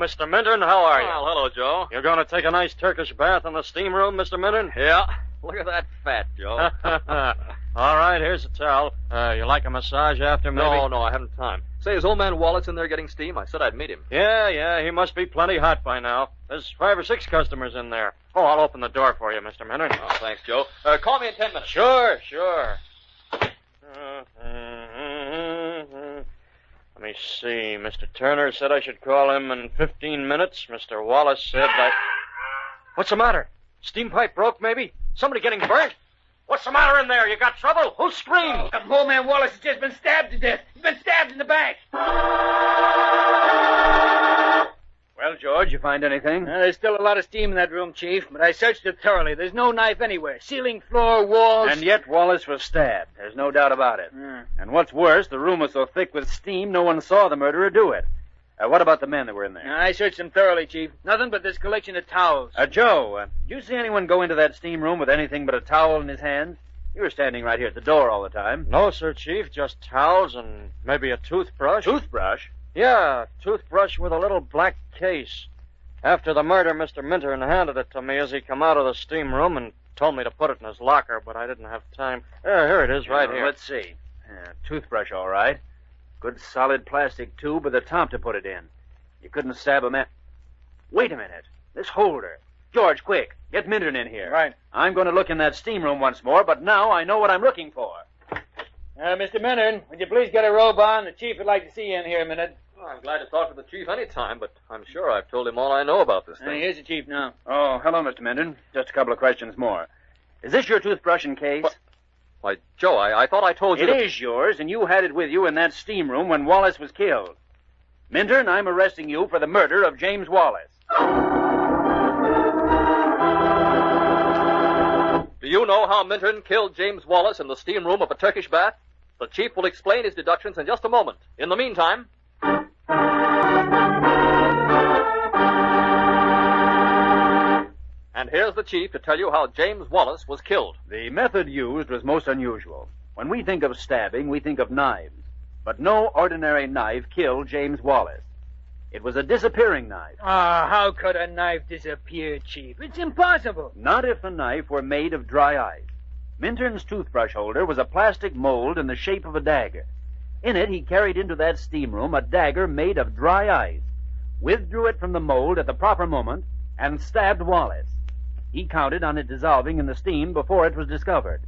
Mr. Minturn. How are you? Well, hello, Joe. You're going to take a nice Turkish bath in the steam room, Mr. Minturn? Yeah. Look at that fat, Joe. All right, here's a towel. You like a massage after, maybe? No, I haven't time. Say, is old man Wallace in there getting steam? I said I'd meet him. Yeah, he must be plenty hot by now. There's 5 or 6 customers in there. Oh, I'll open the door for you, Mr. Minturn. Oh, thanks, Joe. Call me in 10 minutes. Sure. Let me see. Mr. Turner said I should call him in 15 minutes. Mr. Wallace said that... What's the matter? Steam pipe broke, maybe? Somebody getting burnt? What's the matter in there? You got trouble? Who screamed? Old man Wallace has just been stabbed to death. He's been stabbed in the back. Well, George, you find anything? There's still a lot of steam in that room, Chief, but I searched it thoroughly. There's no knife anywhere. Ceiling, floor, walls. And yet Wallace was stabbed. There's no doubt about it. And what's worse, the room was so thick with steam, no one saw the murderer do it. What about the men that were in there? I searched them thoroughly, Chief. Nothing but this collection of towels. Joe, did you see anyone go into that steam room with anything but a towel in his hand? You were standing right here at the door all the time. No, sir, Chief. Just towels and maybe a toothbrush. Toothbrush? Yeah, toothbrush with a little black case. After the murder, Mr. Minturn handed it to me as he come out of the steam room and told me to put it in his locker, but I didn't have time. Here it is, right here. Let's see. Toothbrush, all right. Good solid plastic tube with a top to put it in. You couldn't stab a man. Wait a minute. This holder. George, quick. Get Minturn in here. Right. I'm going to look in that steam room once more, but now I know what I'm looking for. Mr. Minturn, would you please get a robe on? The Chief would like to see you in here a minute. Well, I'm glad to talk to the Chief any time, but I'm sure I've told him all I know about this thing. Here's the Chief now. Oh, hello, Mr. Minturn. Just a couple of questions more. Is this your toothbrush and case? What? Why, Joe, I thought I told you... It is yours, and you had it with you in that steam room when Wallace was killed. Minturn, I'm arresting you for the murder of James Wallace. Do you know how Minturn killed James Wallace in the steam room of a Turkish bath? The Chief will explain his deductions in just a moment. In the meantime... And here's the Chief to tell you how James Wallace was killed. The method used was most unusual. When we think of stabbing, we think of knives. But no ordinary knife killed James Wallace. It was a disappearing knife. How could a knife disappear, Chief? It's impossible. Not if the knife were made of dry ice. Minturn's toothbrush holder was a plastic mold in the shape of a dagger. In it, he carried into that steam room a dagger made of dry ice, withdrew it from the mold at the proper moment, and stabbed Wallace. He counted on it dissolving in the steam before it was discovered.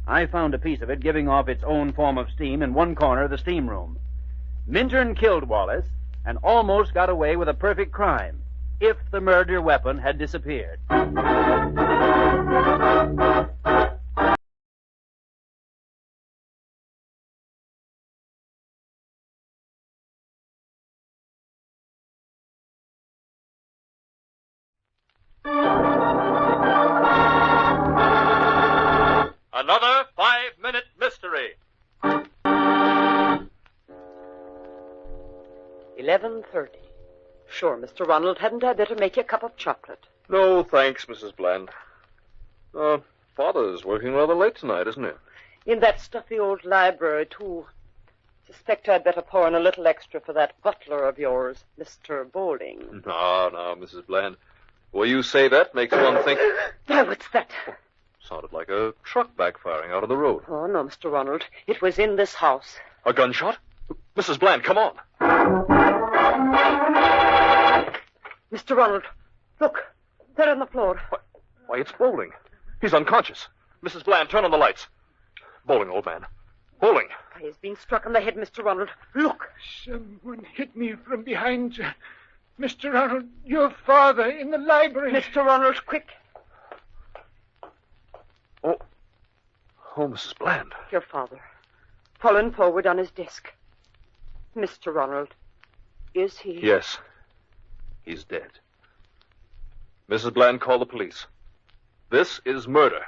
I found a piece of it giving off its own form of steam in one corner of the steam room. Minturn killed Wallace and almost got away with a perfect crime if the murder weapon had disappeared. Another 5-minute mystery. 11:30. Sure, Mr. Ronald, hadn't I better make you a cup of chocolate? No, thanks, Mrs. Bland. Father's working rather late tonight, isn't he? In that stuffy old library, too. Suspect I'd better pour in a little extra for that butler of yours, Mr. Bowling. No, Mrs. Bland. Well, you say that makes one think... Why, what's that? Sounded like a truck backfiring out of the road. Oh, no, Mr. Ronald. It was in this house. A gunshot? Mrs. Bland, come on. Mr. Ronald, look. They're on the floor. Why, it's Bowling. He's unconscious. Mrs. Bland, turn on the lights. Bowling, old man. Bowling. Why, he's been struck on the head, Mr. Ronald. Look. Someone hit me from behind, sir. Mr. Ronald, your father in the library. Mr. Ronald, quick. Oh, Mrs. Bland. Your father. Fallen forward on his desk. Mr. Ronald, is he... Yes. He's dead. Mrs. Bland, call the police. This is murder.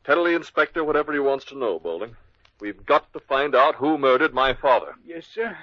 Tell the inspector whatever he wants to know, Bowling. We've got to find out who murdered my father. Yes, sir.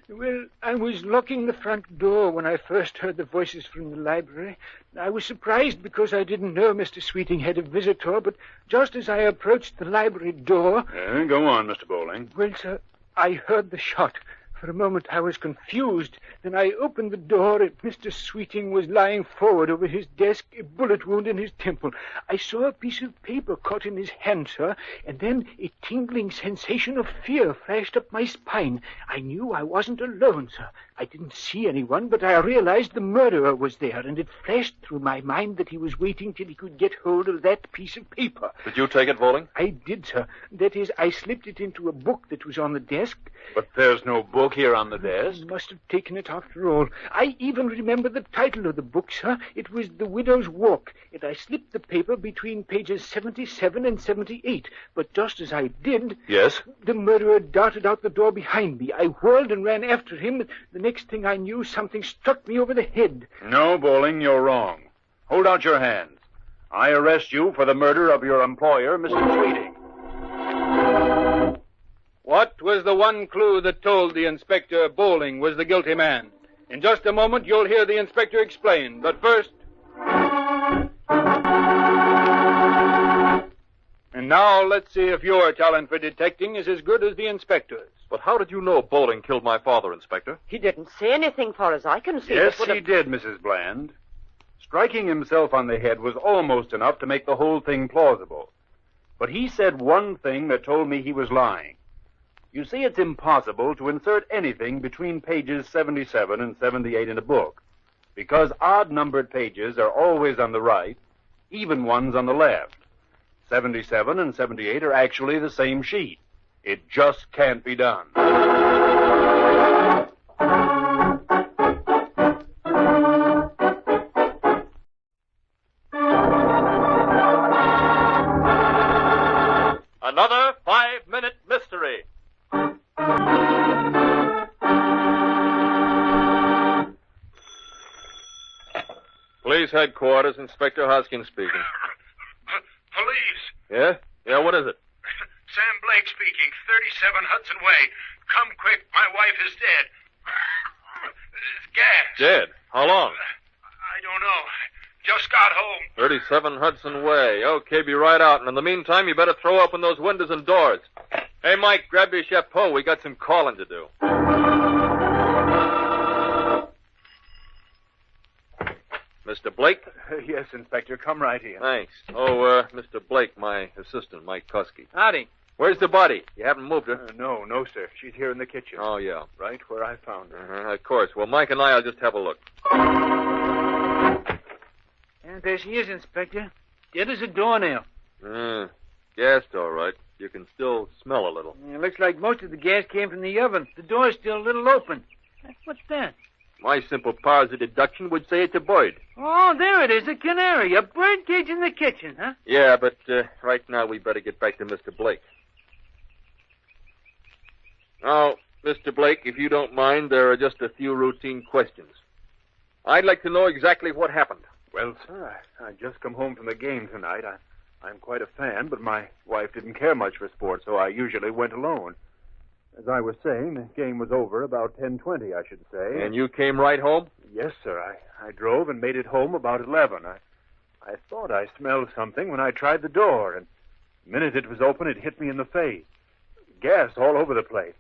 Well, I was locking the front door when I first heard the voices from the library. I was surprised because I didn't know Mr. Sweeting had a visitor, but just as I approached the library door... Go on, Mr. Bowling. Well, sir, I heard the shot. For a moment I was confused. Then I opened the door and Mr. Sweeting was lying forward over his desk, a bullet wound in his temple. I saw a piece of paper caught in his hand, sir, and then a tingling sensation of fear flashed up my spine. I knew I wasn't alone, sir. I didn't see anyone, but I realized the murderer was there, and it flashed through my mind that he was waiting till he could get hold of that piece of paper. Did you take it, Bowling? I did, sir. That is, I slipped it into a book that was on the desk. But there's no book here on the desk. I must have taken it after all. I even remember the title of the book, sir. It was The Widow's Walk, and I slipped the paper between pages 77 and 78. But just as I did... Yes? The murderer darted out the door behind me. I whirled and ran after him. The next thing I knew, something struck me over the head. No, Bowling, you're wrong. Hold out your hands. I arrest you for the murder of your employer, Mr. Sweeting. What was the one clue that told the inspector Bowling was the guilty man? In just a moment, you'll hear the inspector explain. But first... And now, let's see if your talent for detecting is as good as the inspector's. But how did you know Bowling killed my father, Inspector? He didn't say anything, far as I can see. Yes, that would he did, Mrs. Bland. Striking himself on the head was almost enough to make the whole thing plausible. But he said one thing that told me he was lying. You see, it's impossible to insert anything between pages 77 and 78 in a book, because odd-numbered pages are always on the right, even ones on the left. 77 and 78 are actually the same sheet. It just can't be done. Another 5-minute mystery. Police headquarters, Inspector Hoskins speaking. Police. Yeah? Yeah, what is it? Sam Blake speaking, 37 Hudson Way. Come quick, my wife is dead. It's gas. Dead? How long? I don't know. Just got home. 37 Hudson Way. Okay, be right out. And in the meantime, you better throw open those windows and doors. Hey, Mike, grab your chapeau. We got some calling to do. Mr. Blake? Yes, Inspector, come right in. Thanks. Oh, Mr. Blake, my assistant, Mike Kusky. Howdy. Where's the body? You haven't moved her? No, sir. She's here in the kitchen. Oh, yeah. Right where I found her. Of course. Well, Mike and I'll just have a look. And there she is, Inspector. Dead as a doornail. Gassed, all right. You can still smell a little. It looks like most of the gas came from the oven. The door's still a little open. What's that? My simple powers of deduction would say it's a bird. Oh, there it is, a canary. A bird cage in the kitchen, huh? Yeah, but right now we better get back to Mr. Blake. Now, Mr. Blake, if you don't mind, there are just a few routine questions. I'd like to know exactly what happened. Well, sir, I just come home from the game tonight. I'm quite a fan, but my wife didn't care much for sports, so I usually went alone. As I was saying, the game was over about 10:20, I should say. And you came right home? Yes, sir. I drove and made it home about 11. I thought I smelled something when I tried the door, and the minute it was open, it hit me in the face. Gas all over the place.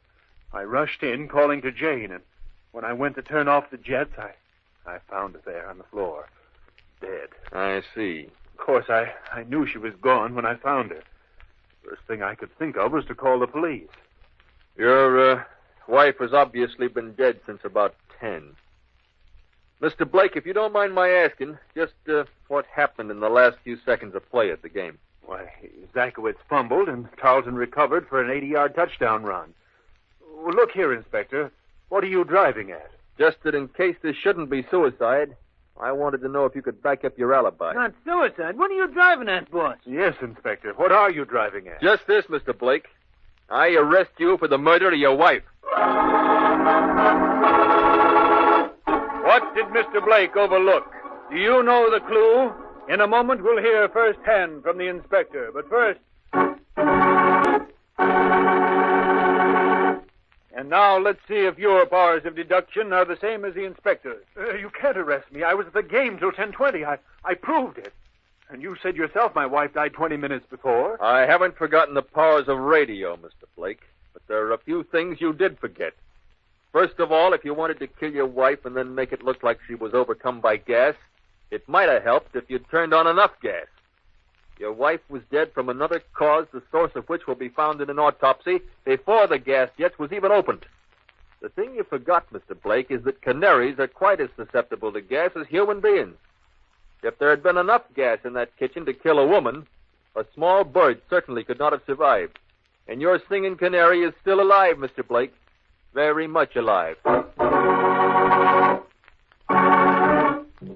I rushed in, calling to Jane, and when I went to turn off the jets, I found her there on the floor, dead. I see. Of course, I knew she was gone when I found her. First thing I could think of was to call the police. Your wife has obviously been dead since about 10. Mr. Blake, if you don't mind my asking, just what happened in the last few seconds of play at the game? Why, Zakowitz fumbled, and Carlton recovered for an 80-yard touchdown run. Well, look here, Inspector. What are you driving at? Just that in case this shouldn't be suicide, I wanted to know if you could back up your alibi. Not suicide. What are you driving at, boss? Yes, Inspector. What are you driving at? Just this, Mr. Blake. I arrest you for the murder of your wife. What did Mr. Blake overlook? Do you know the clue? In a moment, we'll hear firsthand from the inspector. But first... And now let's see if your powers of deduction are the same as the inspector's. You can't arrest me. I was at the game till 10:20. I proved it. And you said yourself my wife died 20 minutes before. I haven't forgotten the powers of radio, Mr. Blake. But there are a few things you did forget. First of all, if you wanted to kill your wife and then make it look like she was overcome by gas, it might have helped if you'd turned on enough gas. Your wife was dead from another cause, the source of which will be found in an autopsy before the gas jet was even opened. The thing you forgot, Mr. Blake, is that canaries are quite as susceptible to gas as human beings. If there had been enough gas in that kitchen to kill a woman, a small bird certainly could not have survived. And your singing canary is still alive, Mr. Blake. Very much alive.